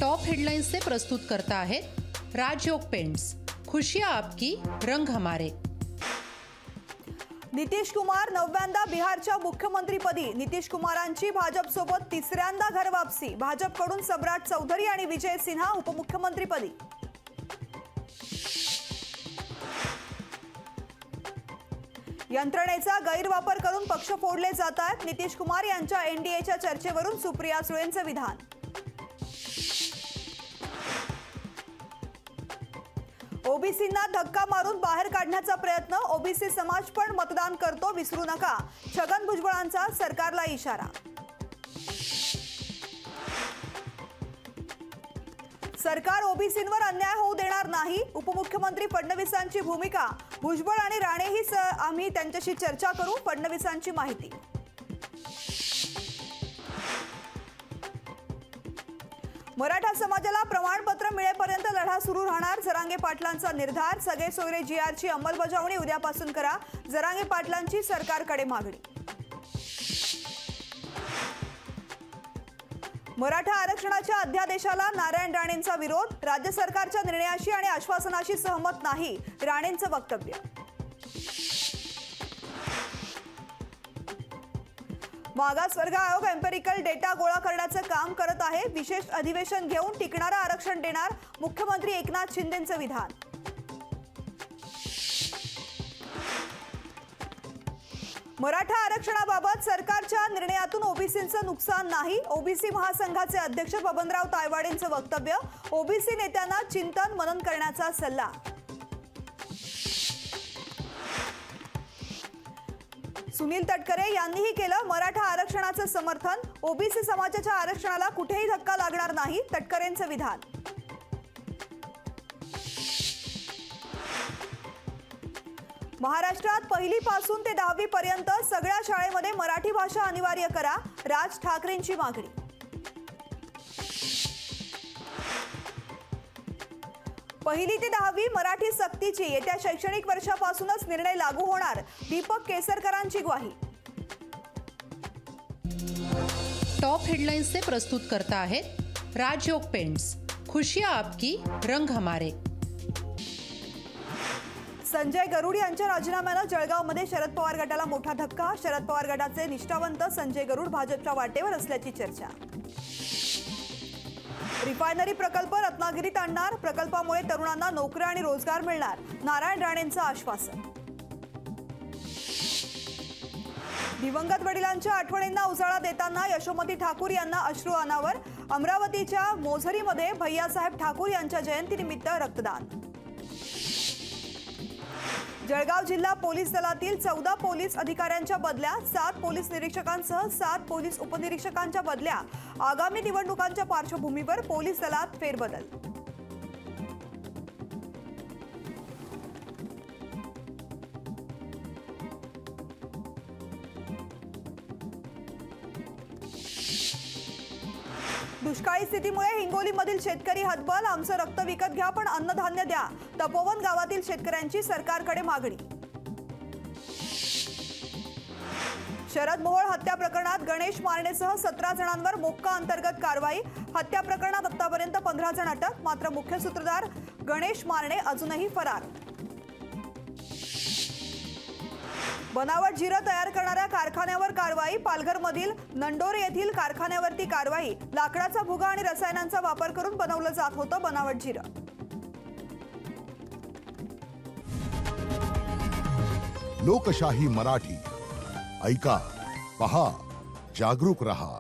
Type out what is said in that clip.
Top headlines से प्रस्तुत करता आहेत राजयोग पेंट्स, खुशियां आपकी, रंग हमारे। नितीश कुमार नवव्यांदा बिहारच्या मुख्यमंत्रीपदी। नितीश कुमारांची भाजपसोबत तिसऱ्यांदा घरवापसी। भाजपकडून सम्राट चौधरी आणि विजय सिन्हा उपमुख्यमंत्रीपदी। यंत्रणेचा गैरवापर करून पक्ष फोडले जात आहेत। नितीश कुमार यांच्या एनडीएच्या चर्चेवरून सुप्रिया सुळेंचे विधान। ओबीसींना धक्का मारून बाहेर काढण्याचा प्रयत्न। ओबीसी समाज पण मतदान करतो, विसरू नका। छगन भुजबळांचा सरकारला इशारा। सरकार ओबीसींवर अन्याय होऊ देणार नाही, उपमुख्यमंत्री फडणवीसांची भूमिका। भुजबळ आणि राणेही आम्ही त्यांच्याशी चर्चा करू, फडणवीसांची माहिती। मराठा समाजाला प्रमाणपत्र मिळेपर्यंत लढा सुरू राहणार, जरांगे पाटलांचा निर्धार। सगळे सोयरे जीआरची अंमलबजावणी उद्यापासून करा, जरांगे पाटलांची सरकारकडे मागणी। मराठा आरक्षणाच्या अध्यादेशाला नारायण राणेंचा विरोध। राज्य सरकारच्या निर्णयाशी आणि आश्वासनाशी सहमत नाही, राणेंचं वक्तव्य। मागासवर्ग आयोग एम्पेरिकल डेटा गोळा करण्याचं काम करत आहे। विशेष अधिवेशन घेऊन टिकणारं आरक्षण देणार, मुख्यमंत्री एकनाथ शिंदेंचं विधान। मराठा आरक्षणाबाबत सरकारच्या निर्णयातून ओबीसींचं नुकसान नाही, ओबीसी महासंघाचे अध्यक्ष बबनराव तायवाडेंचं वक्तव्य। ओबीसी नेत्यांना चिंतन मनन करण्याचा सल्ला। सुनील तटकरे यांनीही केलं मराठा आरक्षणाचं समर्थन। ओबीसी समाजाच्या आरक्षणाला कुठेही धक्का लागणार नाही, तटकरेंचं विधान। महाराष्ट्रात 1ली पासून ते 10वी पर्यंत सगळ्या शाळेमध्ये मराठी भाषा अनिवार्य करा, राज ठाकरेंची मागणी। पहिली ते 10वी मराठी सक्तीची येत्या शैक्षणिक वर्षापासूनच निर्णय लागू होणार, दीपक केसरकरांची ग्वाही। टॉप हेडलाइन्स से प्रस्तुत करता आहेत राजयोग पेंट्स, खुशियां आपकी, रंग हमारे। संजय गरुड यांच्या राजीनाम्यानं जळगावमध्ये शरद पवार गटाला मोठा धक्का। शरद पवार गटाचे निष्ठावंत संजय गरुड भाजपच्या वाटेवर असल्याची चर्चा। रिफायनरी प्रकल्प रत्नागिरीत आणणार, प्रकल्पामुळे तरुणांना नोकऱ्या आणि रोजगार मिळणार, नारायण राणेंचं आश्वासन। दिवंगत वडिलांच्या आठवणींना उजाळा देताना यशोमती ठाकूर यांना अश्रू अनावर। अमरावतीच्या मोझरीमध्ये भैयासाहेब ठाकूर यांच्या जयंतीनिमित्त रक्तदान। जळगाव जिल्हा पोलीस दलातील 14 पोलीस अधिकाऱ्यांच्या बदल्या, 7 पोलीस निरीक्षकांसह 7 पोलीस उपनिरीक्षकांच्या बदल्या। आगामी निवडणुकांच्या पार्श्वभूमीवर पोलीस दलात फेरबदल। दुष्काळी स्थितीमुळे हिंगोलीमधील शेतकरी हतबल। आमचं रक्त विकत घ्या पण अन्नधान्य द्या, तपोवन गावातील शेतकऱ्यांची सरकारकडे मागणी। शरद मोहोळ हत्या प्रकरणात गणेश मारणेसह 17 जणांवर मोक्का अंतर्गत कारवाई। हत्या प्रकरणात आतापर्यंत 15 जण अटक, मात्र मुख्य सूत्रधार गणेश मारणे अजूनही फरार। बनावट जिरं तयार करणाऱ्या कारखान्यावर कारवाई। पालघरमधील नंडोरे येथील कारखान्यावरती कारवाई। लाकडाचा भुगा आणि रसायनांचा वापर करून बनवलं जात होतं बनावट जिरं। लोकशाही मराठी ऐका, पहा, जागरूक रहा।